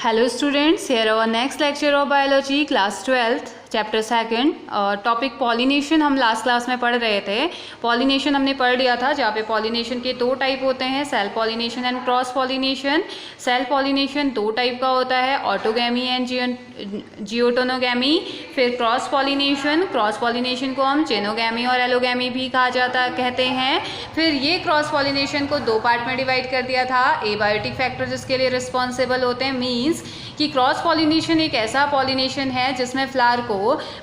Hello students, here our next lecture of biology class 12th chapter second topic pollination हम last class में पढ़ रहे थे। Pollination हमने पढ़ लिया था जहाँ पे पॉलिनेशन के दो टाइप होते हैं, self pollination and cross pollination. Self pollination दो टाइप का होता है, ऑटोगैमी एंड जियोटोनोगैमी। फिर क्रॉस पॉलिनेशन को हम जेनोगैमी और एलोगैमी भी कहते हैं। फिर ये क्रॉस पॉलिनेशन को दो पार्ट में डिवाइड कर दिया था, एबायोटिक फैक्टर जिसके लिए रिस्पॉन्सिबल होते हैं, मीन्स कि क्रॉस पॉलिनेशन एक ऐसा पॉलिनेशन है जिसमें फ्लावर को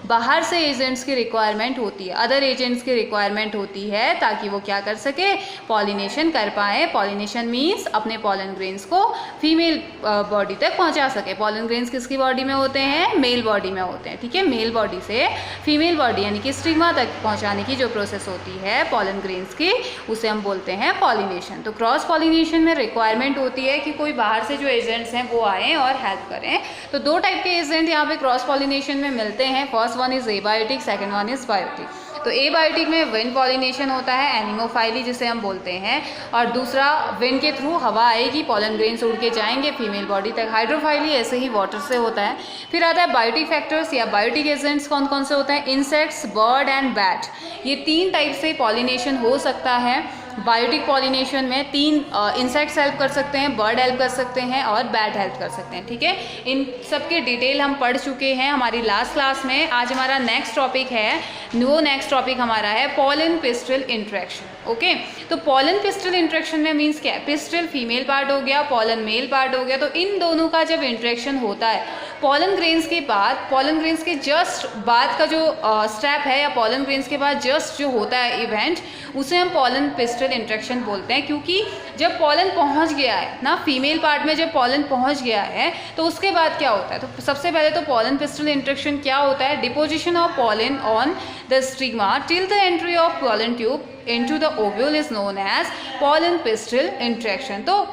बाहर से एजेंट्स की रिक्वायरमेंट होती है, अदर एजेंट्स की रिक्वायरमेंट होती है ताकि वो क्या कर सके, पॉलिनेशन कर पाए। पॉलिनेशन मीन्स अपने पॉलन ग्रेन्स को फीमेल बॉडी तक पहुंचा सके। पॉलन ग्रेन्स किसकी बॉडी में होते हैं, मेल बॉडी में होते हैं, ठीक है। मेल बॉडी से फीमेल बॉडी यानी कि स्टिग्मा तक पहुंचाने की जो प्रोसेस होती है पॉलन ग्रेन्स की, उसे हम बोलते हैं पॉलिनेशन। तो क्रॉस पॉलिनेशन में रिक्वायरमेंट होती है कि कोई बाहर से जो एजेंट्स हैं वो आएँ और हेल्प करें। तो दो टाइप के एजेंट यहाँ पे क्रॉस पॉलिनेशन में मिलते हैं। First one is abiotic, second one is biotic. तो एबायोटिक में विंड पॉलिनेशन होता है, एनिमोफाइली जिसे हम बोलते हैं, और दूसरा विंड के थ्रू हवा आएगी, पॉलन ग्रेन्स उड़ के जाएंगे फीमेल बॉडी तक। हाइड्रोफाइली ऐसे ही वाटर से होता है। फिर आता है बायोटिक फैक्टर्स या बायोटिक एजेंट्स कौन कौन से होते हैं, इंसेक्ट्स, बर्ड एंड बैट। ये तीन टाइप से पॉलिनेशन हो सकता है। बायोटिक पॉलिनेशन में तीन इंसेक्ट्स हेल्प कर सकते हैं, बर्ड हेल्प कर सकते हैं और बैट हेल्प कर सकते हैं, ठीक है। इन सब के डिटेल हम पढ़ चुके हैं हमारी लास्ट क्लास में। आज हमारा नेक्स्ट टॉपिक है, वो नेक्स्ट टॉपिक हमारा है पॉलन पिस्टल इंट्रैक्शन। ओके, तो पॉलन पिस्टल इंट्रैक्शन में मीन्स क्या है, पिस्टल फीमेल पार्ट हो गया, पॉलन मेल पार्ट हो गया। तो इन दोनों का जब इंट्रैक्शन होता है पॉलन ग्रेन्स के बाद, पॉलन ग्रेन्स के जस्ट बाद का जो स्टेप है या पॉलन ग्रेन्स के बाद जस्ट जो होता है इवेंट, उसे हम पॉलन पिस्टल इंट्रैक्शन बोलते हैं। क्योंकि जब पॉलन पहुंच गया है ना फीमेल पार्ट में, जब पॉलन पहुंच गया है तो उसके बाद क्या होता है, तो सबसे पहले तो पॉलन पिस्टल इंट्रैक्शन क्या होता है, deposition of pollen on the stigma till the entry of pollen tube into the ovule is known as pollen pistil interaction. तो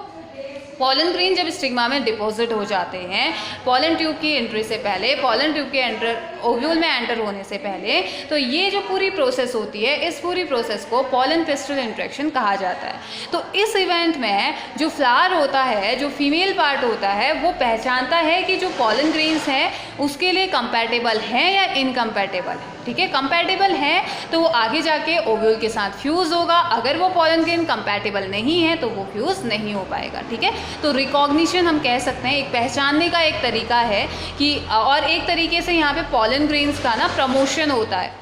पॉलन ग्रेन जब स्टिग्मा में डिपॉजिट हो जाते हैं पॉलन ट्यूब की एंट्री से पहले, पॉलन ट्यूब के ओव्यूल में एंटर होने से पहले, तो ये जो पूरी प्रोसेस होती है, इस पूरी प्रोसेस को पॉलन पिस्टल इंट्रैक्शन कहा जाता है। तो इस इवेंट में जो फ्लावर होता है, जो फीमेल पार्ट होता है, वो पहचानता है कि जो पॉलन ग्रेन्स हैं उसके लिए कंपैटिबल हैं या इनकम्पैटिबल है, ठीक है। कंपैटिबल है तो वो आगे जाके ओव्यूल के साथ फ्यूज़ होगा, अगर वो पॉलन ग्रेन कंपैटिबल नहीं है तो वो फ्यूज़ नहीं हो पाएगा, ठीक है। तो रिकॉग्निशन हम कह सकते हैं, एक पहचानने का एक तरीका है कि, और एक तरीके से यहाँ पे पॉलन ग्रेन्स का ना प्रमोशन होता है।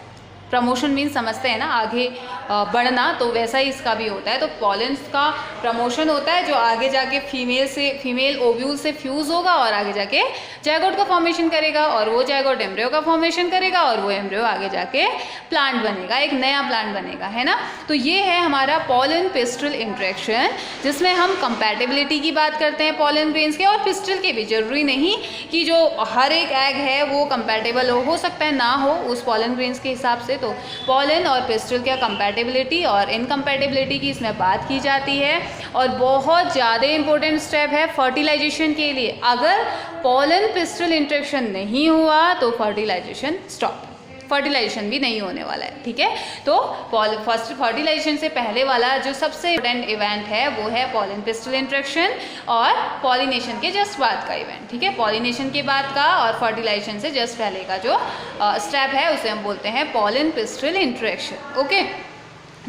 प्रमोशन मीन्स समझते हैं ना, आगे बढ़ना, तो वैसा ही इसका भी होता है। तो पॉलेंस का प्रमोशन होता है जो आगे जाके फीमेल ओव्यूल से फ्यूज़ होगा और आगे जाके जायगोट का फॉर्मेशन करेगा, और वो जायगोट एम्ब्रियो का फॉर्मेशन करेगा, और वो एम्ब्रियो आगे जाके प्लांट बनेगा, एक नया प्लांट बनेगा, है ना। तो ये है हमारा पॉलन पिस्टल इंट्रैक्शन, जिसमें हम कंपैटिबिलिटी की बात करते हैं पॉलन ग्रेन्स के और पिस्टल के भी। जरूरी नहीं कि जो हर एक एग है वो कंपैटिबल हो सकता है ना हो उस पॉलन ग्रेन्स के हिसाब से। तो पॉलन और पिस्टल क्या कंपैटिबिलिटी और इनकम्पैटिबिलिटी की इसमें बात की जाती है। और बहुत ज़्यादा इंपॉर्टेंट स्टेप है फर्टिलाइजेशन के लिए, अगर पॉलन पिस्टल इंट्रैक्शन नहीं हुआ तो फर्टिलाइजेशन स्टॉप, फर्टिलाइजेशन भी नहीं होने वाला है, ठीक है। तो फर्स्ट फर्टिलाइजेशन से पहले वाला जो सबसे इम्पोर्टेंट इवेंट है वो है पॉलन पिस्टल इंट्रैक्शन और पॉलिनेशन के जस्ट बाद का इवेंट, ठीक है। पॉलिनेशन के बाद का और फर्टिलाइजेशन से जस्ट पहले का जो स्टेप है उसे हम बोलते हैं pollen pistil interaction. Okay,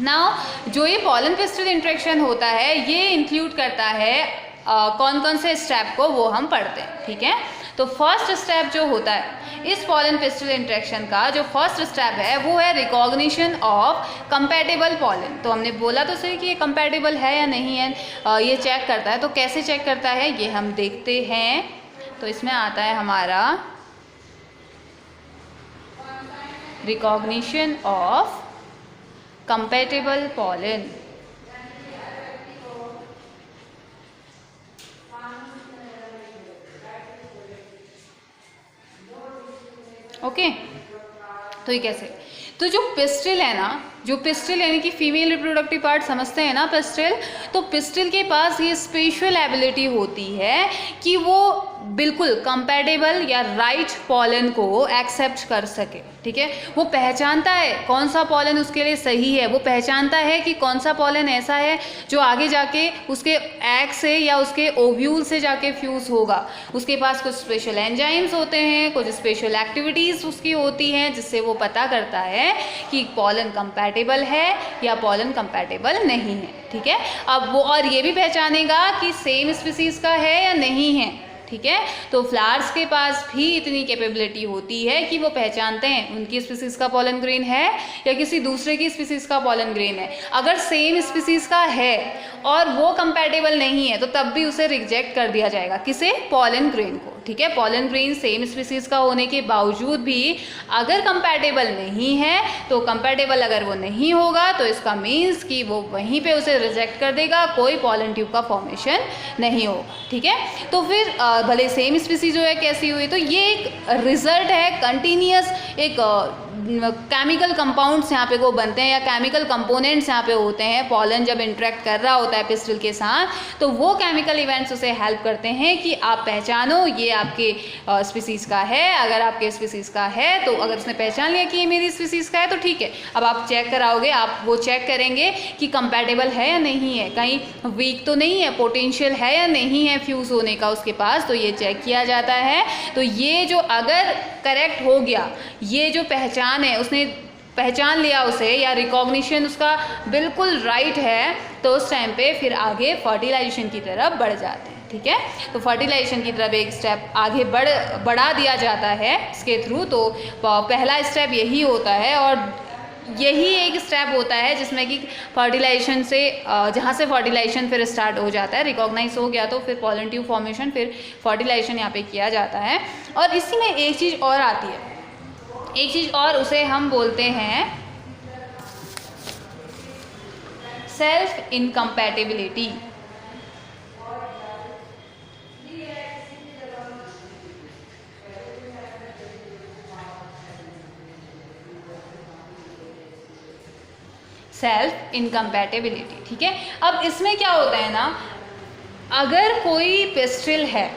now जो ये पॉलन पिस्टल इंट्रैक्शन होता है ये इंक्लूड करता है कौन कौन से स्टेप को, वो हम पढ़ते हैं, ठीक है। तो फर्स्ट स्टेप जो होता है इस पॉलन पिस्टल इंट्रैक्शन का, जो फर्स्ट स्टेप है वो है रिकॉग्निशन ऑफ कंपैटिबल पॉलन। तो हमने बोला तो सही कि ये कंपैटिबल है या नहीं है, ये चेक करता है। तो कैसे चेक करता है ये हम देखते हैं। तो इसमें आता है हमारा recognition of compatible pollen. Okay, तो ये कैसे, तो जो पिस्टल है ना, जो पिस्टिल यानी कि फीमेल रिप्रोडक्टिव पार्ट समझते हैं ना पिस्टिल, तो पिस्टिल के पास ये स्पेशल एबिलिटी होती है कि वो बिल्कुल कंपैटिबल या राइट पॉलन को एक्सेप्ट कर सके, ठीक है। वो पहचानता है कौन सा पॉलन उसके लिए सही है, वो पहचानता है कि कौन सा पॉलन ऐसा है जो आगे जाके उसके एग से या उसके ओव्यूल से जाके फ्यूज़ होगा। उसके पास कुछ स्पेशल एंजाइम्स होते हैं, कुछ स्पेशल एक्टिविटीज़ उसकी होती हैं जिससे वो पता करता है कि पॉलन कंपैटिबल है या पॉलन कंपैटिबल नहीं है, ठीक है। अब वो और ये भी पहचानेगा कि सेम स्पीसीज़ का है या नहीं है, ठीक है। तो फ्लावर्स के पास भी इतनी कैपेबिलिटी होती है कि वो पहचानते हैं उनकी स्पीसीज़ का पॉलन ग्रेन है या किसी दूसरे की स्पीसीज़ का पॉलन ग्रेन है। अगर सेम स्पीसीज़ का है और वो कंपैटिबल नहीं है तो तब भी उसे रिजेक्ट कर दिया जाएगा, किसे? पॉलन ग्रेन को, ठीक है। पॉलन ग्रेन सेम स्पीसीज़ का होने के बावजूद भी अगर कंपैटिबल नहीं है तो कंपैटिबल अगर वो नहीं होगा तो इसका मीन्स कि वो वहीं पे उसे रिजेक्ट कर देगा, कोई पॉलन ट्यूब का फॉर्मेशन नहीं होगा, ठीक है। तो फिर भले सेम स्पीसीज जो है कैसी हुई, तो ये एक रिजल्ट है कंटिन्यूस, एक केमिकल कंपाउंड्स यहाँ पे को बनते हैं या केमिकल कंपोनेंट्स यहाँ पे होते हैं। पॉलन जब इंटरेक्ट कर रहा होता है पिस्टिल के साथ तो वो केमिकल इवेंट्स उसे हेल्प करते हैं कि आप पहचानो ये आपके स्पीसीज़ का है। अगर आपके स्पीसीज़ का है तो अगर उसने पहचान लिया कि ये मेरी स्पीसीज़ का है तो ठीक है, अब आप चेक कराओगे, आप वो चेक करेंगे कि कंपैटिबल है या नहीं है, कहीं वीक तो नहीं है, पोटेंशियल है या नहीं है फ्यूज़ होने का उसके पास, तो ये चेक किया जाता है। तो ये जो अगर करेक्ट हो गया, ये जो पहचान है उसने पहचान लिया उसे या रिकॉग्निशन उसका बिल्कुल राइट है, तो उस टाइम पे फिर आगे फर्टिलाइजेशन की तरफ बढ़ जाते हैं, ठीक है। तो फर्टिलाइजेशन की तरफ एक स्टेप आगे बढ़ा दिया जाता है इसके थ्रू। तो पहला स्टेप यही होता है और यही एक स्टेप होता है जिसमें कि फर्टिलाइजेशन से जहाँ से फर्टिलाइजेशन फिर स्टार्ट हो जाता है, रिकॉग्नाइज हो गया तो फिर पॉलन ट्यूब फॉर्मेशन, फिर फर्टिलाइजेशन यहाँ पे किया जाता है। और इसी में एक चीज़ और आती है, एक चीज़ और, उसे हम बोलते हैं सेल्फ इनकम्पैटिबिलिटी। सेल्फ इनकम्पैटिबिलिटी, ठीक है। अब इसमें क्या होता है ना, अगर कोई पिस्टिल है,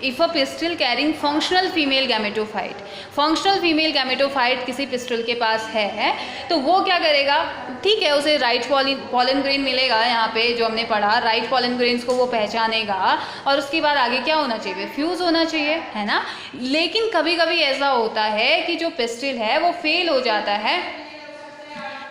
if a pistil carrying functional female gametophyte, functional female gametophyte किसी पिस्टिल के पास है तो वो क्या करेगा, ठीक है, उसे राइट पॉलन ग्रेन मिलेगा, यहाँ पे जो हमने पढ़ा राइट पॉलन ग्रेन्स को वो पहचानेगा और उसके बाद आगे क्या होना चाहिए, फ्यूज़ होना चाहिए, है ना। लेकिन कभी कभी ऐसा होता है कि जो पिस्टिल है वो फेल हो जाता है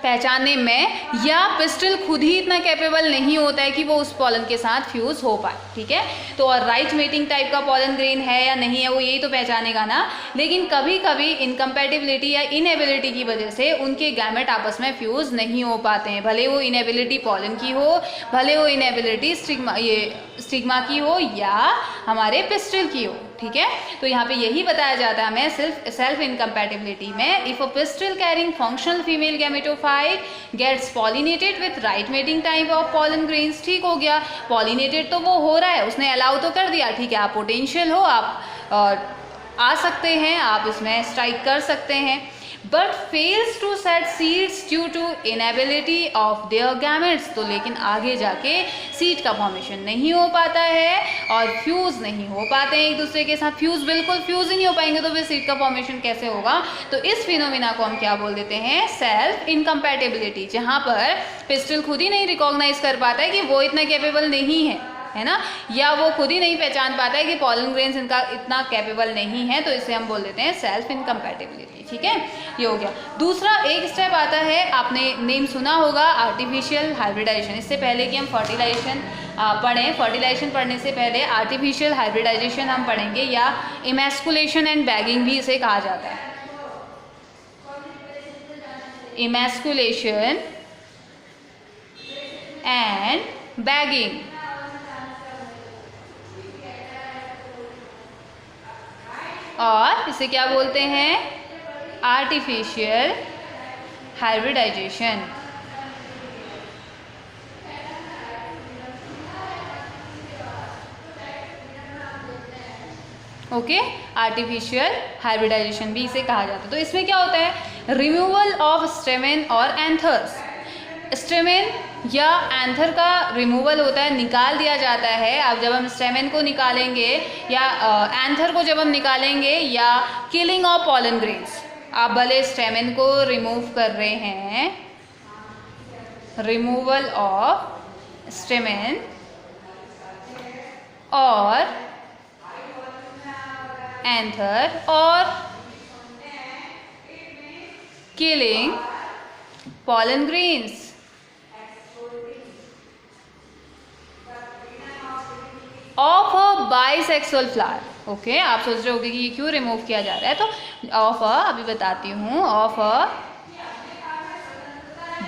पहचानने में, या पिस्टिल खुद ही इतना कैपेबल नहीं होता है कि वो उस पॉलन के साथ फ्यूज़ हो पाए, ठीक है। तो और राइट मेटिंग टाइप का पॉलन ग्रेन है या नहीं है वो यही तो पहचानेगा ना। लेकिन कभी कभी इनकम्पैटिबिलिटी या इनएबिलिटी की वजह से उनके गैमेट आपस में फ्यूज़ नहीं हो पाते हैं, भले वो इनएबिलिटी पॉलन की हो, भले वो इनएबिलिटी स्टिग्मा की हो या हमारे पिस्टिल की हो, ठीक है। तो यहाँ पे यही बताया जाता है हमें सेल्फ इनकम्पैटिबिलिटी में, if a pistil carrying functional female gametophyte gets pollinated with right mating type of pollen grains, ठीक हो गया, पॉलिनेटेड तो वो हो रहा है, उसने अलाउ तो कर दिया, ठीक है, आप पोटेंशियल हो, आप आ सकते हैं, आप इसमें स्ट्राइक कर सकते हैं, but fails to set seeds due to inability of their gametes, तो लेकिन आगे जाके सीड का फॉर्मेशन नहीं हो पाता है और फ्यूज़ नहीं हो पाते हैं एक दूसरे के साथ, बिल्कुल फ्यूज़ ही नहीं हो पाएंगे तो फिर सीड का फॉर्मेशन कैसे होगा। तो इस फिनोमिना को हम क्या बोल देते हैं, सेल्फ इनकम्पैटिबिलिटी, जहाँ पर पिस्टिल खुद ही नहीं रिकॉग्नाइज कर पाता है कि वो इतना कैपेबल नहीं है ना, या वो खुद ही नहीं पहचान पाता है कि पॉलन ग्रेन्स इनका इतना कैपेबल नहीं है, तो इसे हम बोल देते हैं सेल्फ इनकम्पैटिबिलिटी, ठीक है। ये हो गया। दूसरा एक स्टेप आता है, आपने नेम सुना होगा आर्टिफिशियल हाइब्रिडाइजेशन। इससे पहले कि हम फर्टिलाइजेशन पढ़ें, फर्टिलाइजेशन पढ़ने से पहले आर्टिफिशियल हाइब्रिडाइजेशन हम पढ़ेंगे, या इमैस्कुलेशन एंड बैगिंग भी इसे कहा जाता है। इमैस्कुलेशन एंड बैगिंग, और इसे क्या बोलते हैं, artificial hybridization. Okay, artificial hybridization भी इसे कहा जाता है। तो इसमें क्या होता है, रिमूवल ऑफ स्टेमेन और एंथर्स, स्टेमेन या एंथर का रिमूवल होता है, निकाल दिया जाता है। अब जब हम स्टेमेन को निकालेंगे या एंथर को जब हम निकालेंगे या किलिंग ऑफ पॉलन ग्रेन्स, आप भले स्टेमेन को रिमूव कर रहे हैं, रिमूवल ऑफ स्टेमेन, और एंथर और killing pollen grains. Of a bisexual flower. Okay, आप सोच रहे होंगे कि ये क्यों रिमूव किया जा रहा है, तो ऑफ अ, अभी बताती हूँ, ऑफ अ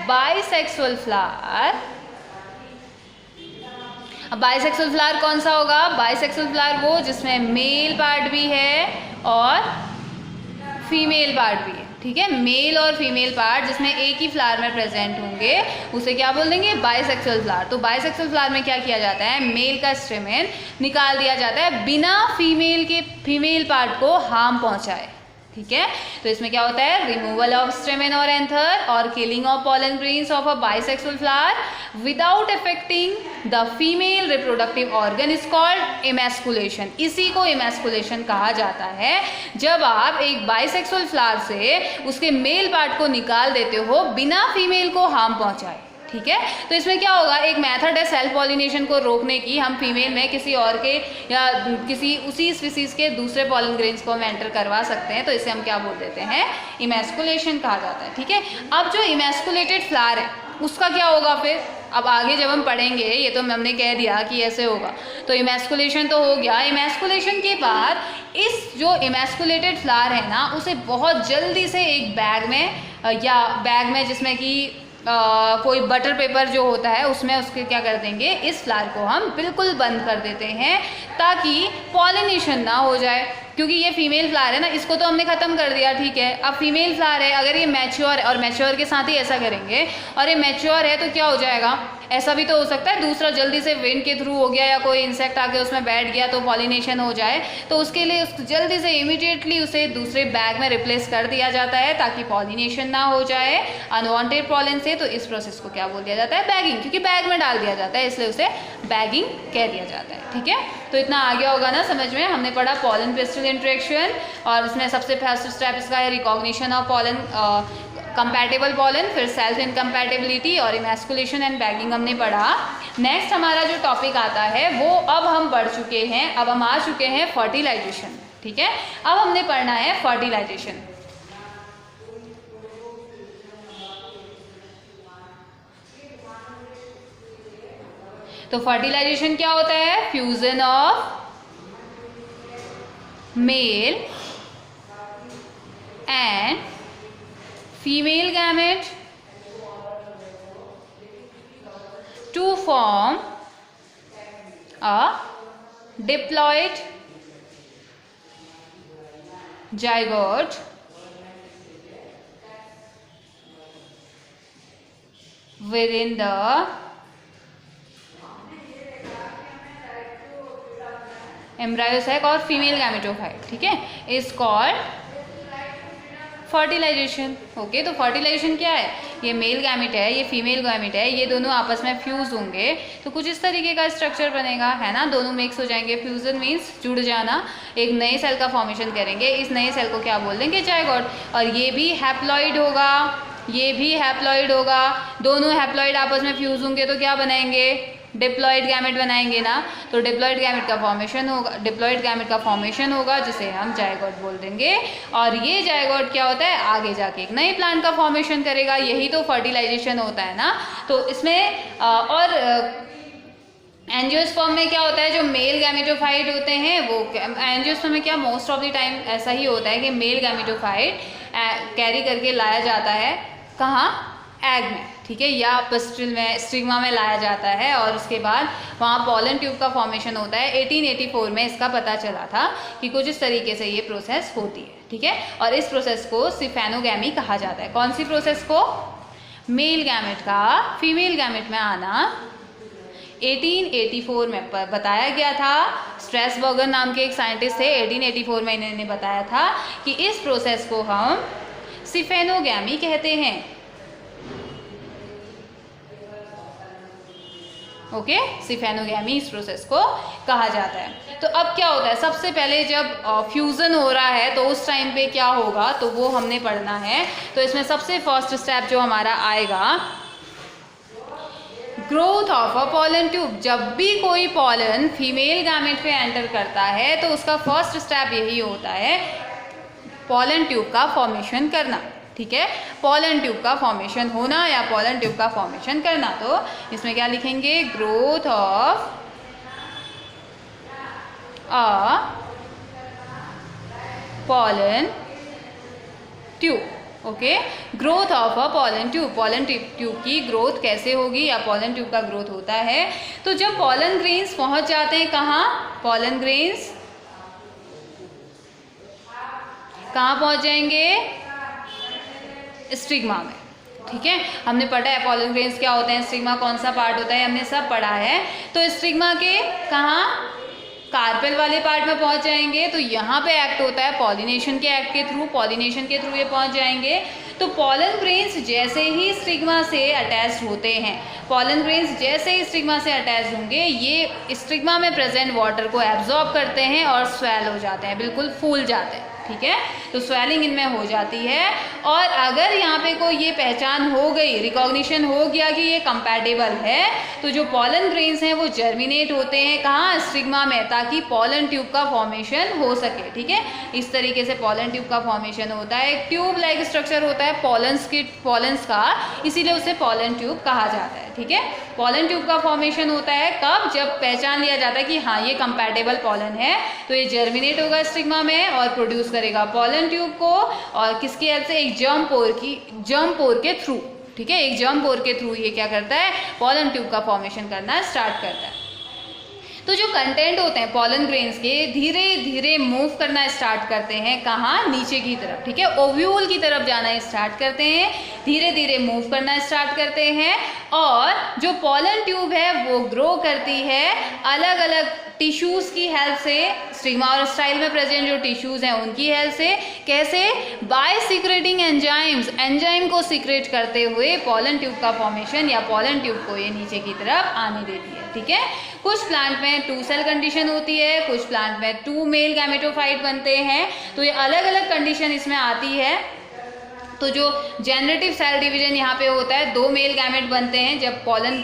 बाइसेक्सुअल फ्लावर। अब बाइसेक्सुअल फ्लावर कौन सा होगा? बाइसेक्सुअल फ्लावर वो जिसमें मेल पार्ट भी है और फीमेल पार्ट भी है, ठीक है। मेल और फीमेल पार्ट जिसमें एक ही फ्लावर में प्रेजेंट होंगे उसे क्या बोल देंगे? Bisexual flower. तो बाइसेक्सुअल फ्लावर में क्या किया जाता है? मेल का स्टेमेन निकाल दिया जाता है बिना फीमेल पार्ट को हार्म पहुंचाए, ठीक है। तो इसमें क्या होता है? रिमूवल ऑफ स्टेमेन और एंथर और killing of pollen grains of a bisexual flower without affecting the female reproductive organ is called emasculation. इसी को इमैस्कुलेशन कहा जाता है। जब आप एक बाइसेक्सुअल फ्लावर से उसके मेल पार्ट को निकाल देते हो बिना फीमेल को हार्म पहुंचाए, ठीक है। तो इसमें क्या होगा? एक मेथड है सेल्फ पॉलिनेशन को रोकने की। हम फीमेल में किसी और के या किसी उसी स्पीसीज के दूसरे पॉलन ग्रेन्स को हम एंटर करवा सकते हैं, तो इसे हम क्या बोल देते हैं? इमैस्कुलेशन कहा जाता है, ठीक है। अब जो इमैस्कुलेटेड फ्लावर है उसका क्या होगा फिर? अब आगे जब हम पढ़ेंगे, ये तो हमने कह दिया कि ऐसे होगा, तो इमैस्कुलेशन तो हो गया। इमैस्कुलेशन के बाद इस जो इमैस्कुलेटेड फ्लावर है ना, उसे बहुत जल्दी से एक बैग में या बैग में जिसमें कि कोई बटर पेपर जो होता है उसमें उसके क्या कर देंगे? इस फ्लावर को हम बिल्कुल बंद कर देते हैं ताकि पॉलिनेशन ना हो जाए। क्योंकि ये फीमेल फ्लावर है ना, इसको तो हमने ख़त्म कर दिया, ठीक है। अब फीमेल फ्लावर है, अगर ये मैच्योर है, और मैच्योर के साथ ही ऐसा करेंगे, और ये मैच्योर है तो क्या हो जाएगा? ऐसा भी तो हो सकता है दूसरा जल्दी से विंड के थ्रू हो गया या कोई इंसेक्ट आके उसमें बैठ गया तो पॉलिनेशन हो जाए, तो उसके लिए उस जल्दी से इमीडिएटली उसे दूसरे बैग में रिप्लेस कर दिया जाता है ताकि पॉलिनेशन ना हो जाए अनवांटेड पॉलन से। तो इस प्रोसेस को क्या बोल दिया जाता है? बैगिंग, क्योंकि बैग में डाल दिया जाता है इसलिए उसे बैगिंग कह दिया जाता है, ठीक है। तो इतना आ गया होगा ना समझ में? हमने पढ़ा पॉलन पेस्टिल इंटरेक्शन, और इसमें सबसे फर्स्ट स्टेप इसका है recognition of pollen compatible pollen, फिर सेल्फ इनकम्पैटिबिलिटी और इमैस्कुलेशन एंड बैगिंग हमने पढ़ा। नेक्स्ट हमारा जो टॉपिक आता है वो अब हम पढ़ चुके हैं, अब हम आ चुके हैं फर्टिलाइजेशन, ठीक है। अब हमने पढ़ना है फर्टिलाइजेशन। तो फर्टिलाइजेशन क्या होता है? Fusion of male and female gamete to form a diploid zygote within the embryo sac और फीमेल गैमेटोफाइट, ठीक है, इज कॉल्ड फर्टिलाइजेशन। ओके, तो फर्टिलाइजेशन क्या है? ये मेल गैमेट है, ये फीमेल गैमेट है, ये दोनों आपस में फ्यूज होंगे तो कुछ इस तरीके का स्ट्रक्चर बनेगा, है ना। दोनों मिक्स हो जाएंगे, फ्यूजन मीन्स जुड़ जाना, एक नए सेल का फॉर्मेशन करेंगे। इस नए सेल को क्या बोल देंगे? जायगोट। और ये भी हैप्लॉइड होगा, ये भी हैप्लॉइड होगा, दोनों हैप्लॉइड आपस में फ्यूज होंगे तो क्या बनाएंगे? डिप्लॉइड गैमेट बनाएंगे ना। तो डिप्लॉइड गैमेट का फॉर्मेशन होगा, डिप्लॉइड गैमेट का फॉर्मेशन होगा जिसे हम जायगोट बोल देंगे। और ये जायगोट क्या होता है? आगे जाके एक नए प्लांट का फॉर्मेशन करेगा, यही तो फर्टिलाइजेशन होता है ना। तो इसमें और एंजियोस्पर्म में क्या होता है? जो मेल गैमेटोफाइट होते हैं वो, एंजियोस्पर्म में क्या मोस्ट ऑफ द टाइम ऐसा ही होता है कि मेल गैमेटोफाइट कैरी करके लाया जाता है, कहाँ? एग में, ठीक है, या पिस्टिल में, स्टिग्मा में लाया जाता है और उसके बाद वहाँ पॉलन ट्यूब का फॉर्मेशन होता है। 1884 में इसका पता चला था कि कुछ इस तरीके से ये प्रोसेस होती है, ठीक है। और इस प्रोसेस को सिफेनोगैमी कहा जाता है। कौन सी प्रोसेस को? मेल गैमेट का फीमेल गैमेट में आना 1884 में बताया गया था। स्ट्रेसबर्गर नाम के एक साइंटिस्ट थे, 1884 में इन्होंने बताया था कि इस प्रोसेस को हम सिफेनोगैमी कहते हैं। ओके, सिफेनोगैमी इस प्रोसेस को कहा जाता है। तो अब क्या होता है, सबसे पहले जब फ्यूज़न हो रहा है तो उस टाइम पे क्या होगा, तो वो हमने पढ़ना है। तो इसमें सबसे फर्स्ट स्टेप जो हमारा आएगा, growth of a pollen tube. जब भी कोई पॉलन फीमेल गैमेट पे एंटर करता है तो उसका फर्स्ट स्टेप यही होता है, पॉलन ट्यूब का फॉर्मेशन करना। ठीक है, पॉलन ट्यूब का फॉर्मेशन होना या पॉलन ट्यूब का फॉर्मेशन करना। तो इसमें क्या लिखेंगे, growth of a pollen tube. Okay, growth of a pollen tube. Pollen tube की ग्रोथ कैसे होगी या पॉलन ट्यूब का ग्रोथ होता है, तो जब पॉलन ग्रेन्स पहुंच जाते हैं कहाँ, पॉलन ग्रेन्स कहाँ पहुंच जाएंगे, स्टिग्मा में। ठीक है, हमने पढ़ा है पॉलन ग्रेन्स क्या होते हैं, स्टिग्मा कौन सा पार्ट होता है, हमने सब पढ़ा है। तो स्टिग्मा के कहाँ, कार्पेल वाले पार्ट में पहुंच जाएंगे। तो यहाँ पे एक्ट होता है पॉलिनेशन के एक्ट के थ्रू, पॉलिनेशन के थ्रू ये पहुंच जाएंगे। तो पॉलन ग्रेन्स जैसे ही स्टिग्मा से अटैच होते हैं, पॉलन ग्रेन्स जैसे ही स्टिग्मा से अटैच होंगे, ये स्टिग्मा में प्रेजेंट वाटर को एब्जॉर्ब करते हैं और स्वेल हो जाते हैं, बिल्कुल फूल जाते हैं। ठीक है, तो स्वेलिंग इनमें हो जाती है। और अगर यहाँ पे कोई ये पहचान हो गई, रिकॉग्निशन हो गया कि ये कंपैटिबल है, तो जो पॉलन ग्रेन्स हैं वो जर्मिनेट होते हैं कहाँ, स्टिग्मा में, ताकि पॉलन ट्यूब का फॉर्मेशन हो सके। ठीक है, इस तरीके से पॉलन ट्यूब का फॉर्मेशन होता है। एक ट्यूब लाइक स्ट्रक्चर होता है पॉलन्स का, इसीलिए उसे पॉलन ट्यूब कहा जाता है। ठीक है, पॉलन ट्यूब का फॉर्मेशन होता है कब, जब पहचान लिया जाता है कि हाँ ये कंपैटिबल पॉलन है, तो ये जर्मिनेट होगा स्टिग्मा में और प्रोड्यूस करेगा पॉलन ट्यूब को। और किसकी हेल्प से, एक जर्म पोर के थ्रू। ठीक है, एक जर्म पोर के थ्रू ये क्या करता है, पॉलन ट्यूब का फॉर्मेशन करना स्टार्ट करता है। तो जो कंटेंट होते हैं पॉलन ग्रेन्स के, धीरे धीरे मूव करना स्टार्ट करते हैं कहाँ, नीचे की तरफ। ठीक है, ओव्यूल की तरफ जाना स्टार्ट करते हैं, धीरे धीरे मूव करना स्टार्ट करते हैं। और जो पॉलन ट्यूब है वो ग्रो करती है अलग अलग टिश्यूज़ की हेल्प से, स्टिग्मा और स्टाइल में प्रेजेंट जो टिश्यूज़ हैं उनकी हेल्प से। कैसे, बाय सीक्रेटिंग एंजाइम्स, एंजाइम को सीक्रेट करते हुए पॉलन ट्यूब का फॉर्मेशन या पॉलन ट्यूब को ये नीचे की तरफ आने देती है। ठीक है, कुछ प्लांट में 2 सेल कंडीशन होती है, कुछ प्लांट में 2 मेल गैमेटोफाइट बनते हैं। तो ये अलग अलग कंडीशन इसमें आती है। तो जो जेनरेटिव सेल डिवीजन यहाँ पे होता है, 2 मेल गैमेट बनते हैं जब पॉलन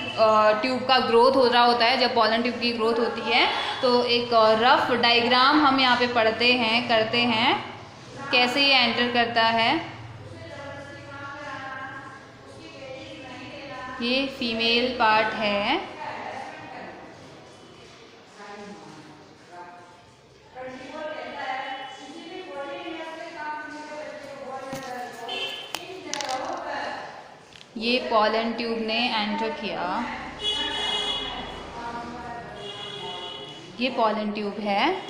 ट्यूब का ग्रोथ हो रहा होता है, जब पॉलन ट्यूब की ग्रोथ होती है। तो एक रफ डायग्राम हम यहाँ पे पढ़ते हैं, करते हैं कैसे ये एंटर करता है। ये फीमेल पार्ट है, ये पॉलन ट्यूब ने एंटर किया, ये पॉलन ट्यूब है।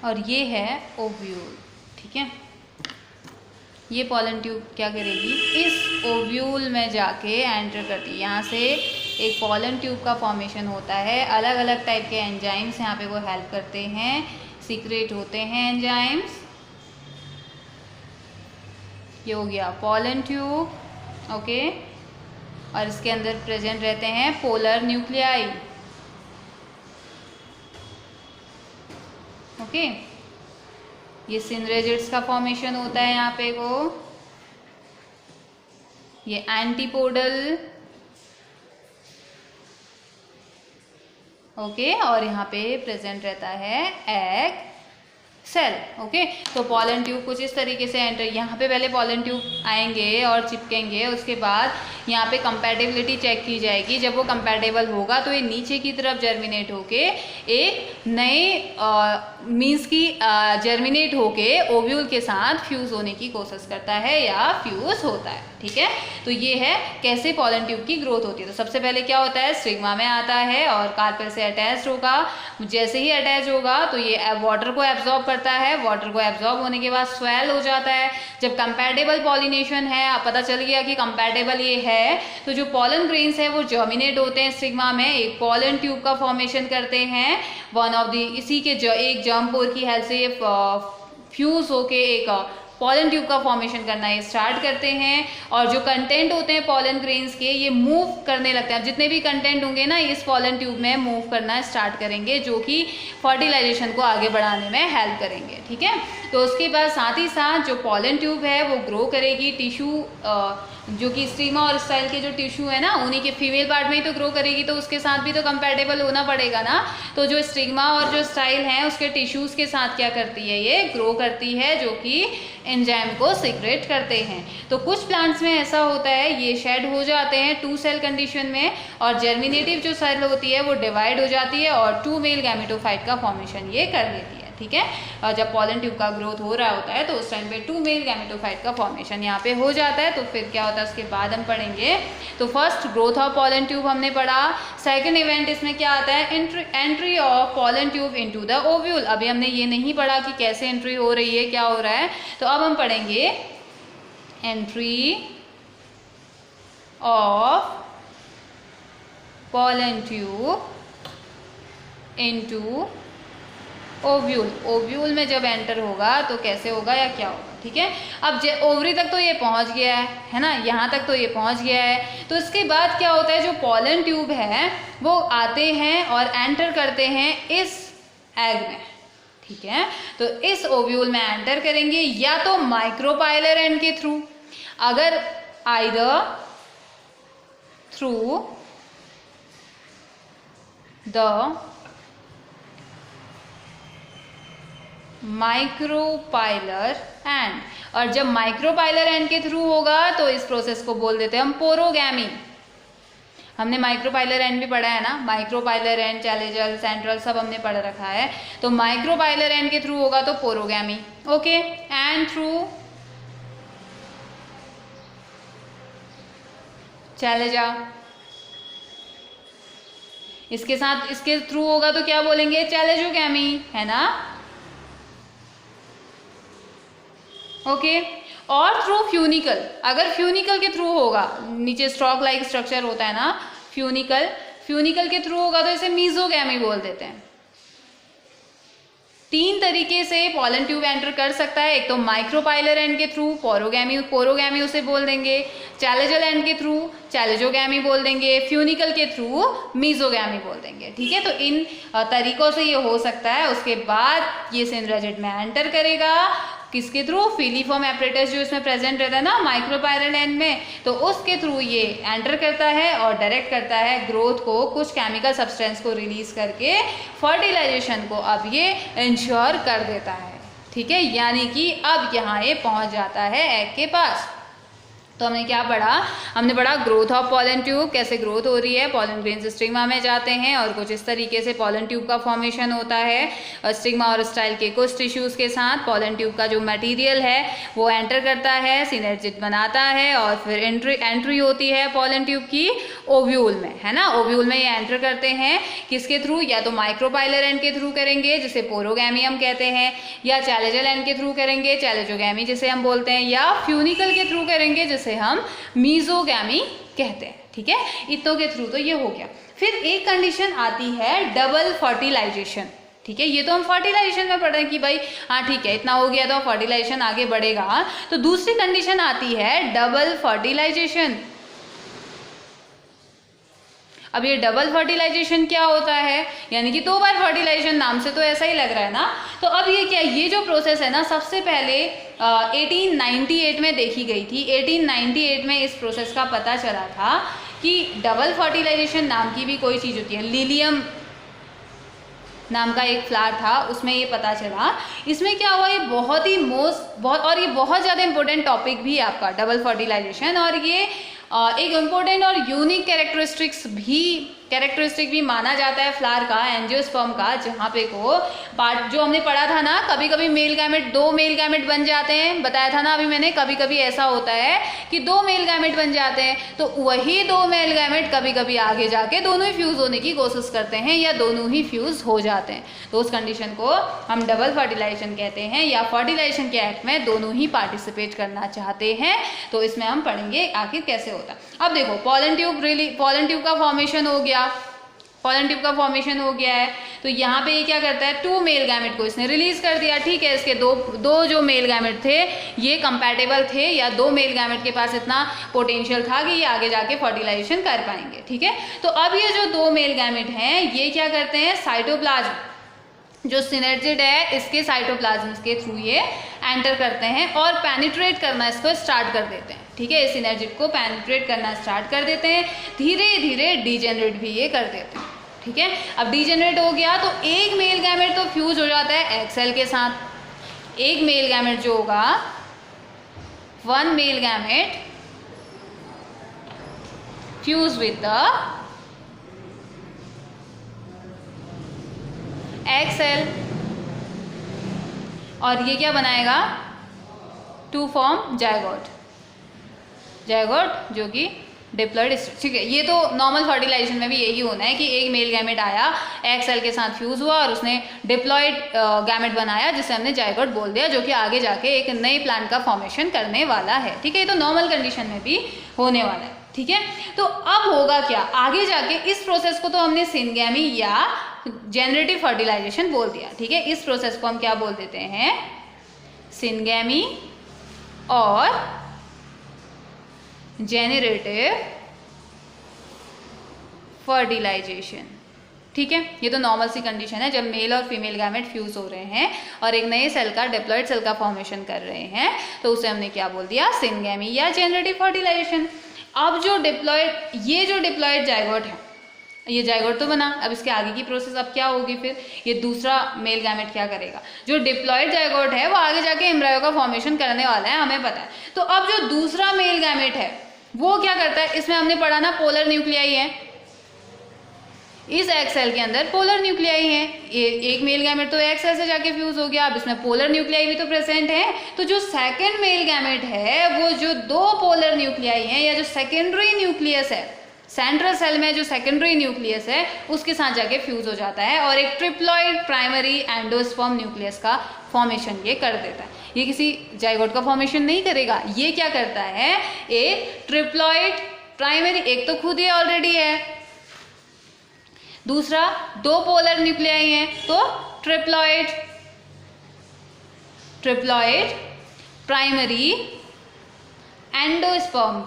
और ये है ओव्यूल। ठीक है, ये पॉलन ट्यूब क्या करेगी, इस ओव्यूल में जाके एंटर करती है। यहाँ से एक पॉलन ट्यूब का फॉर्मेशन होता है, अलग अलग टाइप के एंजाइम्स यहाँ पे वो हेल्प करते हैं, सीक्रेट होते हैं एंजाइम्स। ये हो गया पॉलन ट्यूब। ओके, और इसके अंदर प्रेजेंट रहते हैं पोलर न्यूक्लियाई। ओके, ये सिनरेजिड्स का फॉर्मेशन होता है यहाँ पे को, ये एंटीपोडल। ओके, और यहाँ पे प्रेजेंट रहता है एग सेल। ओके, तो पॉलन ट्यूब कुछ इस तरीके से एंटर, यहाँ पे पहले पॉलन ट्यूब आएंगे और चिपकेंगे, उसके बाद यहाँ पे कंपैटिबिलिटी चेक की जाएगी। जब वो कंपैटिबल होगा तो ये नीचे की तरफ जर्मिनेट होके एक नए मीन्स की जर्मिनेट होके ओव्यूल के साथ फ्यूज़ होने की कोशिश करता है या फ्यूज़ होता है। ठीक है, तो ये है कैसे पॉलन ट्यूब की ग्रोथ होती है। तो सबसे पहले क्या होता है, स्टिग्मा में आता है और कार्पेल से अटैच होगा। जैसे ही अटैच होगा तो ये वाटर को एब्जॉर्ब करता है, वाटर को एब्जॉर्ब होने के बाद स्वेल हो जाता है। जब कंपैटिबल पॉलिनेशन है, आप पता चल गया कि कंपैटिबल ये है, तो जो पॉलन ग्रेन्स है वो जर्मिनेट होते हैं स्टिग्मा में, एक पॉलन ट्यूब का फॉर्मेशन करते हैं। वन ऑफ द इसी के एक जर्म पोर की हेल्प से ये फ्यूज होके एक पॉलन ट्यूब का फॉर्मेशन करना ये स्टार्ट करते हैं। और जो कंटेंट होते हैं पॉलन ग्रेन्स के, ये मूव करने लगते हैं। जितने भी कंटेंट होंगे ना, इस पॉलन ट्यूब में मूव करना स्टार्ट करेंगे, जो कि फर्टिलाइजेशन को आगे बढ़ाने में हेल्प करेंगे। ठीक है, तो उसके बाद साथ ही साथ जो पॉलन ट्यूब है वो ग्रो करेगी। टिश्यू जो कि स्टिग्मा और स्टाइल के जो टिश्यू है ना, उन्हीं के फीमेल पार्ट में ही तो ग्रो करेगी, तो उसके साथ भी तो कंपैटिबल होना पड़ेगा ना। तो जो स्टिग्मा और जो स्टाइल हैं उसके टिश्यूज़ के साथ क्या करती है, ये ग्रो करती है, जो कि एंजाइम को सीक्रेट करते हैं। तो कुछ प्लांट्स में ऐसा होता है, ये शेड हो जाते हैं 2 सेल कंडीशन में, और जर्मिनेटिव जो सेल होती है वो डिवाइड हो जाती है और 2 मेल गैमेटोफाइट का फॉर्मेशन ये कर लेती है। ठीक है, और जब पॉलन ट्यूब का ग्रोथ हो रहा होता है तो उस टाइम पे 2 मेल गैमेटोफाइट का फॉर्मेशन यहाँ पे हो जाता है। तो फिर क्या होता है उसके बाद हम पढ़ेंगे। तो first growth of pollen tube हमने पढ़ा। सेकंड इवेंट इसमें क्या आता है, entry of pollen tube into the ovule. अभी हमने ये नहीं पढ़ा कि कैसे एंट्री हो रही है, क्या हो रहा है, तो अब हम पढ़ेंगे entry of pollen tube into ovule. Ovule में जब एंटर होगा तो कैसे होगा या क्या होगा। ठीक है, अब ओवरी तक तो ये पहुंच गया है ना, यहाँ तक तो ये पहुंच गया है। तो इसके बाद क्या होता है, जो पॉलन ट्यूब है वो आते हैं और एंटर करते हैं इस एग में। ठीक है, तो इस ओव्यूल में एंटर करेंगे या तो माइक्रोपाइलर एंड के थ्रू, अगर either through the micropylar and, और जब माइक्रोपाइलर एंड के थ्रू होगा तो इस प्रोसेस को बोल देते हैं हम पोरोगैमी। हमने माइक्रोपाइलर एंड भी पढ़ा है ना, माइक्रोपाइलर एंड, चैलेजल, सेंट्रल सब हमने पढ़ रखा है। तो माइक्रोपाइलर एंड के थ्रू होगा तो पोरोगैमी। ओके, एंड थ्रू चैलेजा, इसके साथ इसके थ्रू होगा तो क्या बोलेंगे, चैलेजोगैमी, है ना। ओके, और थ्रू फ्यूनिकल, अगर फ्यूनिकल के थ्रू होगा, नीचे स्टॉक लाइक स्ट्रक्चर होता है ना फ्यूनिकल के थ्रू होगा तो इसे मीजोगैमी बोल देते हैं। 3 तरीके से पॉलन ट्यूब एंटर कर सकता है, एक तो माइक्रोपाइलर एंड के थ्रू पोरोगैमी उसे बोल देंगे, चैलेजल एंड के थ्रू चैलेजोगैमी बोल देंगे, फ्यूनिकल के थ्रू मीजोगैमी बोल देंगे। ठीक है, तो इन तरीकों से ये हो सकता है। उसके बाद ये सिंड्राजिड में एंटर करेगा, किसके थ्रू, फिलीफॉर्म एपरेटस जो इसमें प्रेजेंट रहता है ना माइक्रोपाइलर एंड में, तो उसके थ्रू ये एंटर करता है और डायरेक्ट करता है ग्रोथ को, कुछ केमिकल सब्सटेंस को रिलीज करके फर्टिलाइजेशन को अब ये इंश्योर कर देता है। ठीक है, यानी कि अब यहाँ ये पहुँच जाता है एग के पास। तो हमने क्या पढ़ा, हमने पढ़ा ग्रोथ ऑफ पॉलन ट्यूब, कैसे ग्रोथ हो रही है, पॉलन ग्रेन्स स्टिग्मा में जाते हैं और कुछ इस तरीके से पॉलन ट्यूब का फॉर्मेशन होता है। स्टिग्मा और स्टाइल के कुछ टिश्यूज़ के साथ पॉलन ट्यूब का जो मटेरियल है वो एंटर करता है, सिनर्जिड बनाता है और फिर एंट्री होती है पॉलन ट्यूब की ओव्यूल में, है ना। ओव्यूल में ये एंटर करते हैं किसके थ्रू, या तो माइक्रोपाइलर एंड के थ्रू करेंगे जिसे पोरोगैमी हम कहते हैं, या चैलेजल एंड के थ्रू करेंगे चैलेजोगैमी जिसे हम बोलते हैं, या फ्यूनिकल के थ्रू करेंगे जिसे हम मीजोगैमी कहते हैं। ठीक है, इतनों के थ्रू तो ये हो गया। फिर एक कंडीशन आती है डबल फर्टिलाइजेशन। ठीक है, ये तो हम फर्टिलाइजेशन में पढ़ रहे हैं कि भाई हाँ ठीक है इतना हो गया तो फर्टिलाइजेशन आगे बढ़ेगा। तो दूसरी कंडीशन आती है डबल फर्टिलाइजेशन। अब ये डबल फर्टिलाइजेशन क्या होता है, यानी कि 2 बार फर्टिलाइजेशन, नाम से तो ऐसा ही लग रहा है ना। तो अब ये क्या, ये जो प्रोसेस है ना सबसे पहले 1898 में देखी गई थी। 1898 में इस प्रोसेस का पता चला था कि डबल फर्टिलाइजेशन नाम की भी कोई चीज़ होती है। नाम का एक फ्लावर था, उसमें ये पता चला। इसमें क्या हुआ, ये बहुत ये बहुत ज़्यादा इंपॉर्टेंट टॉपिक भी है आपका डबल फर्टिलाइजेशन, और ये एक इम्पोर्टेंट और यूनिक कैरेक्टरिस्टिक भी माना जाता है फ्लावर का, एंजियोस्पर्म का, जहाँ पे को पार्ट जो हमने पढ़ा था ना, कभी कभी मेल गैमेट, 2 मेल गैमेट बन जाते हैं, बताया था ना अभी मैंने, कभी कभी ऐसा होता है कि 2 मेल गैमेट बन जाते हैं, तो वही 2 मेल गैमेट कभी कभी आगे जाके दोनों ही फ्यूज़ होने की कोशिश करते हैं या दोनों ही फ्यूज़ हो जाते हैं, तो उस कंडीशन को हम डबल फर्टिलाइजेशन कहते हैं, या फर्टिलाइजेशन के एक्ट में दोनों ही पार्टिसिपेट करना चाहते हैं। तो इसमें हम पढ़ेंगे आखिर कैसे होता है। अब देखो, पोलन ट्यूब का फॉर्मेशन हो गया, पोलन ट्यूब का फॉर्मेशन हो गया है, तो यहाँ पे ये क्या करता है, 2 मेल गैमेट को इसने रिलीज कर दिया, ठीक है। इसके दो जो मेल गैमेट थे ये कंपैटिबल थे, या 2 मेल गैमेट के पास इतना पोटेंशियल था कि ये आगे जाके फर्टिलाइजेशन कर पाएंगे, ठीक है। तो अब ये जो 2 मेल गैमेट हैं ये क्या करते हैं, साइटोप्लाज्म जो सिनर्जिड है इसके साइटोप्लाज्म के थ्रू ये एंटर करते हैं और पेनिट्रेट करना इसको स्टार्ट कर देते हैं, ठीक है। इस सिनर्जिड को पेनिट्रेट करना स्टार्ट कर देते हैं, धीरे धीरे डीजेनरेट भी ये कर देते हैं, ठीक है। अब डीजेनरेट हो गया तो एक मेल गैमेट तो फ्यूज हो जाता है एग सेल के साथ, एक मेल गैमेट जो होगा, 1 male gamete fuse with the egg cell, और ये क्या बनाएगा, 2 फॉर्म जायगोट जो कि डिप्लॉइड, ठीक है। ये तो नॉर्मल फर्टिलाइजेशन में भी यही होना है कि एक मेल गैमेट आया, एग सेल के साथ फ्यूज हुआ और उसने डिप्लॉइड गैमेट बनाया जिसे हमने जायगोट बोल दिया, जो कि आगे जाके एक नए प्लांट का फॉर्मेशन करने वाला है, ठीक है। ये तो नॉर्मल कंडीशन में भी होने वाला है, ठीक है। तो अब होगा क्या आगे जाके, इस प्रोसेस को तो हमने सिनगैमी या जेनरेटिव फर्टिलाइजेशन बोल दिया, ठीक है। इस प्रोसेस को हम क्या बोल देते हैं, सिनगैमी और जेनरेटिव फर्टिलाइजेशन, ठीक है। ये तो नॉर्मल सी कंडीशन है जब मेल और फीमेल गैमेट फ्यूज हो रहे हैं और एक नए सेल का, डिप्लॉइड सेल का फॉर्मेशन कर रहे हैं, तो उसे हमने क्या बोल दिया, सिनगैमी या जेनरेटिव फर्टिलाइजेशन। अब जो डिप्लॉइड जायगोट है, ये जायगोट तो बना, अब इसके आगे की प्रोसेस अब क्या होगी, फिर ये दूसरा मेल गैमेट क्या करेगा, जो डिप्लॉइड जायगोट है वो आगे जाके एम्ब्रायो का फॉर्मेशन करने वाला है, हमें पता है। तो अब जो दूसरा मेल गैमेट है वो क्या करता है, इसमें हमने पढ़ा ना पोलर न्यूक्लियाई है, इस एग सेल के अंदर पोलर न्यूक्लियाई है, एक मेल गैमेट तो एग सेल से जाके फ्यूज हो गया, अब इसमें पोलर न्यूक्लियाई भी तो प्रेजेंट है, तो जो सेकंड मेल गैमेट है वो जो 2 पोलर न्यूक्लियाई है या जो सेकेंडरी न्यूक्लियस है, सेंट्रल सेल में जो सेकेंडरी न्यूक्लियस है उसके साथ जाके फ्यूज हो जाता है और एक ट्रिप्लॉइड प्राइमरी एंडोस्पर्म न्यूक्लियस का फॉर्मेशन ये कर देता है। ये किसी जायगोट का फॉर्मेशन नहीं करेगा, ये क्या करता है, एक ट्रिप्लॉइड प्राइमरी, एक तो खुद ये ऑलरेडी है, दूसरा 2 पोलर न्यूक्लियाई है, तो ट्रिप्लॉइड प्राइमरी एंडोस्पर्म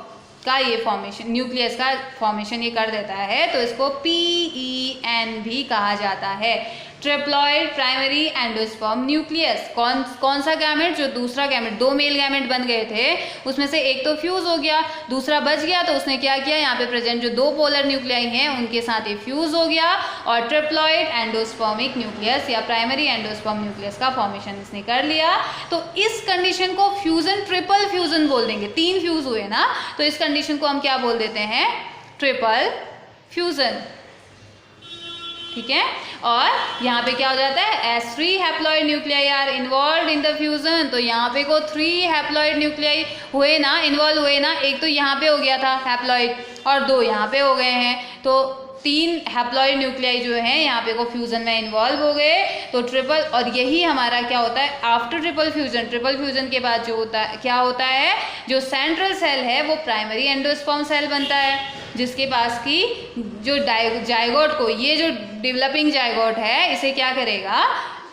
का ये फॉर्मेशन, न्यूक्लियस का फॉर्मेशन ये कर देता है, तो इसको PEN भी कहा जाता है, ट्रिप्लॉइड प्राइमरी एंडोस्पर्म न्यूक्लियस। कौन सा गैमेट, जो दूसरा गैमेट, 2 मेल गैमेट बन गए थे उसमें से एक तो फ्यूज हो गया, दूसरा बच गया, तो उसने क्या किया, यहाँ पे प्रेजेंट जो 2 पोलर न्यूक्लियाई हैं उनके साथ ये फ्यूज हो गया और ट्रिप्लॉइड एंडोस्पर्मिक न्यूक्लियस या प्राइमरी एंडोस्पर्म न्यूक्लियस का फॉर्मेशन इसने कर लिया। तो इस कंडीशन को फ्यूजन, ट्रिपल फ्यूजन बोल देंगे, 3 फ्यूज हुए ना, तो इस कंडीशन को हम क्या बोल देते हैं, ट्रिपल फ्यूजन, ठीक है। और यहाँ पे क्या हो जाता है, as 3 haploid nuclei are involved in the fusion, तो यहाँ पे को 3 हैप्लॉइड न्यूक्लियाई हुए ना, इन्वॉल्व हुए ना, एक तो यहाँ पे हो गया था हैप्लॉइड और 2 यहाँ पे हो गए हैं, तो 3 हैप्लॉइड न्यूक्लियाई जो हैं यहाँ पे को फ्यूजन में इन्वॉल्व हो गए, तो ट्रिपल, और यही हमारा क्या होता है आफ्टर ट्रिपल फ्यूजन के बाद जो होता है, क्या होता है, जो सेंट्रल सेल है वो प्राइमरी एंडोस्पर्म सेल बनता है, जिसके पास की जो जायगोट को, ये जो डेवलपिंग जायगोट है इसे क्या करेगा,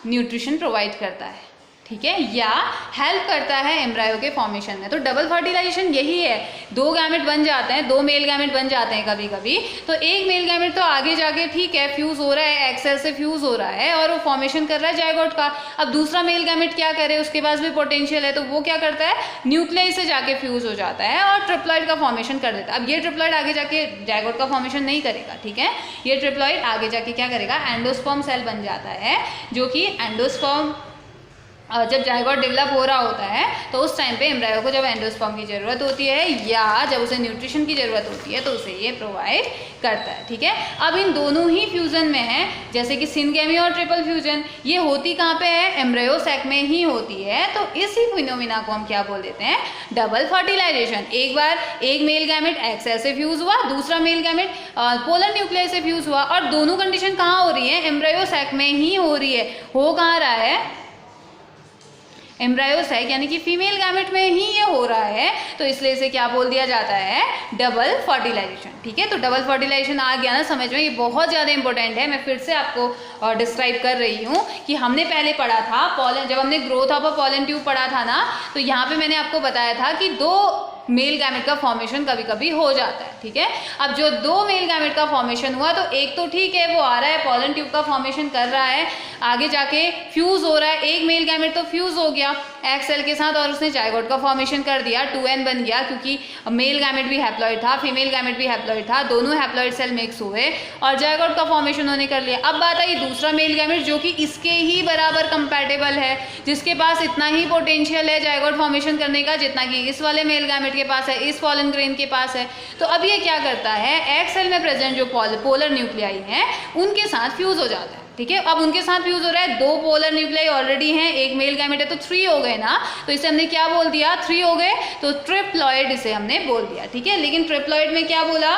न्यूट्रिशन प्रोवाइड करता है, ठीक है, या हेल्प करता है एम्ब्रायो के फॉर्मेशन में। तो डबल फर्टिलाइजेशन यही है, दो गैमेट बन जाते हैं, दो मेल गैमेट बन जाते हैं कभी कभी। तो एक मेल गैमेट तो आगे जाके ठीक है फ्यूज हो रहा है, एक्सेल से फ्यूज हो रहा है और वो फॉर्मेशन कर रहा है जायगोट का। अब दूसरा मेल गैमेट क्या करे, उसके पास भी पोटेंशियल है, तो वो क्या करता है, न्यूक्लियस से जाके फ्यूज हो जाता है और ट्रिप्लॉइड का फॉर्मेशन कर देता है। अब ये ट्रिप्लॉइड आगे जाके जायगोट का फॉर्मेशन नहीं करेगा, ठीक है, ये ट्रिप्लॉइड आगे जाके क्या करेगा, एंडोस्पर्म सेल बन जाता है, जो कि एंडोस्पर्म जब जायगोट डेवलप हो रहा होता है तो उस टाइम पे एम्ब्रायो को जब एंडोस्पर्म की ज़रूरत होती है या जब उसे न्यूट्रिशन की ज़रूरत होती है तो उसे ये प्रोवाइड करता है, ठीक है। अब इन दोनों ही फ्यूज़न में है, जैसे कि सिनगैमी और ट्रिपल फ्यूजन, ये होती कहाँ पे है, एम्ब्रायो सैक में ही होती है। तो इसी फिनोमिना को हम क्या बोल देते हैं, डबल फर्टिलाइजेशन। एक बार एक मेल गैमेट एक्सेल से फ्यूज हुआ, दूसरा मेल गैमेट पोलर न्यूक्लियस से फ्यूज हुआ, और दोनों कंडीशन कहाँ हो रही है, एम्ब्रायो सैक में ही हो रही है। हो कहाँ रहा है, एम्ब्रायो सैक यानी कि फीमेल गैमेट में ही ये हो रहा है, तो इसलिए इसे क्या बोल दिया जाता है, डबल फर्टिलाइजेशन, ठीक है। तो डबल फर्टिलाइजेशन आ गया ना समझ में, ये बहुत ज़्यादा इंपॉर्टेंट है। मैं फिर से आपको डिस्क्राइब कर रही हूँ कि हमने पहले पढ़ा था पॉलन, जब हमने growth of a pollen tube पढ़ा था ना, तो यहाँ पे मैंने आपको बताया था कि दो मेल गैमेट का फॉर्मेशन कभी कभी हो जाता है, ठीक है। अब जो दो मेल गैमेट का फॉर्मेशन हुआ, तो एक तो ठीक है वो आ रहा है पॉलन ट्यूब का फॉर्मेशन कर रहा है, आगे जाके फ्यूज हो रहा है, एक मेल गैमेट तो फ्यूज हो गया एक्स सेल के साथ और उसने जायगोट का फॉर्मेशन कर दिया, 2n बन गया, क्योंकि मेल गैमेट भी हैप्लॉइड था, फीमेल गैमेट भी हैप्लॉइड था, दोनों हैप्लॉइड सेल मिक्स हुए और जायगोट का फॉर्मेशन होने कर लिया। अब बात आई दूसरा मेल गैमेट जो कि इसके ही बराबर कंपैटिबल है, जिसके पास इतना ही पोटेंशियल है जायगोट फॉर्मेशन करने का जितना कि इस वाले मेल गैमेट के पास है, इस पॉलन ग्रेन के पास है। तो अब ये क्या करता है, एक्स सेल में प्रेजेंट जो पोलर न्यूक्लियाई हैं उनके साथ फ्यूज हो जाता है, ठीक है। अब उनके साथ फ्यूज हो रहा है, दो पोलर न्यूक्लियाई ऑलरेडी हैं, एक मेल गैमेट है, तो 3 हो गए ना, तो इसे हमने क्या बोल दिया, 3 हो गए, तो ट्रिप्लॉइड इसे हमने बोल दिया, ठीक है। लेकिन ट्रिप्लॉइड में क्या बोला,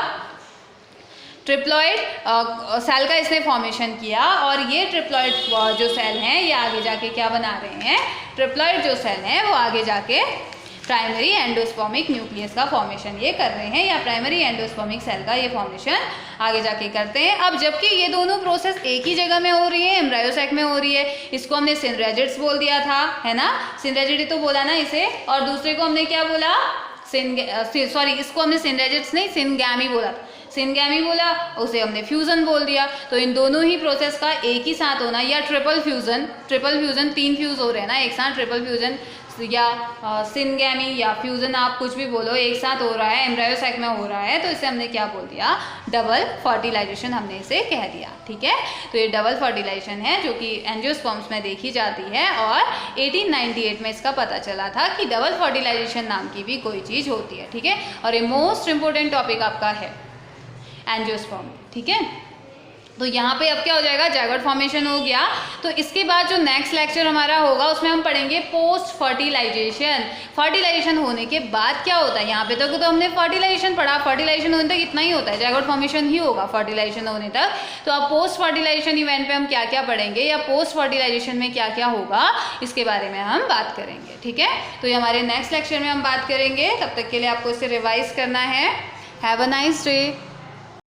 ट्रिप्लॉइड सेल का इसने फॉर्मेशन किया और ये ट्रिप्लॉइड जो सेल हैं ये आगे जाके क्या बना रहे हैं, ट्रिप्लॉइड जो सेल हैं वो आगे जाके प्राइमरी एंडोस्पर्मिक न्यूक्लियस का फॉर्मेशन ये कर रहे हैं, या प्राइमरी एंडोस्पर्मिक सेल का ये फॉर्मेशन आगे जाके करते हैं। अब जबकि ये दोनों प्रोसेस एक ही जगह में हो रही है, एम्ब्रायो सैक में हो रही है, इसको हमने सिनरेजिड्स बोल दिया था, है ना, सिनरेजिड तो बोला ना इसे, और दूसरे को हमने क्या बोला, इसको हमने सिनरेजिड्स नहीं सिनगैमी बोला, सिनगैमी बोला, उसे हमने फ्यूजन बोल दिया। तो इन दोनों ही प्रोसेस का एक ही साथ होना, या ट्रिपल फ्यूजन 3 फ्यूज हो रहे हैं ना एक साथ, ट्रिपल फ्यूजन या सिनगैमी या फ्यूजन आप कुछ भी बोलो, एक साथ हो रहा है, एम्ब्रायो सैक में हो रहा है, तो इसे हमने क्या बोल दिया, डबल फर्टिलाइजेशन हमने इसे कह दिया, ठीक है। तो ये डबल फर्टिलाइजेशन है जो कि एंजियोस्पर्म्स में देखी जाती है और 1898 में इसका पता चला था कि डबल फर्टिलाइजेशन नाम की भी कोई चीज़ होती है, ठीक है। और ये मोस्ट इंपॉर्टेंट टॉपिक आपका है एंजियोस्पर्म, ठीक है। तो यहाँ पे अब क्या हो जाएगा, जायगोट फॉर्मेशन हो गया। तो इसके बाद जो नेक्स्ट लेक्चर हमारा होगा उसमें हम पढ़ेंगे पोस्ट फर्टिलाइजेशन। फर्टिलाइजेशन होने के बाद क्या होता है, यहाँ पे तक तो हमने फर्टिलाइजेशन पढ़ा, फर्टिलाइजेशन होने तक इतना ही होता है, जायगोट फॉर्मेशन ही होगा फर्टिलाइजेशन होने तक। तो अब पोस्ट फर्टिलाइजेशन इवेंट पे हम क्या क्या पढ़ेंगे या पोस्ट फर्टिलाइजेशन में क्या क्या होगा इसके बारे में हम बात करेंगे, ठीक है। तो ये हमारे नेक्स्ट लेक्चर में हम बात करेंगे, तब तक के लिए आपको इसे रिवाइज करना है। Have a nice day.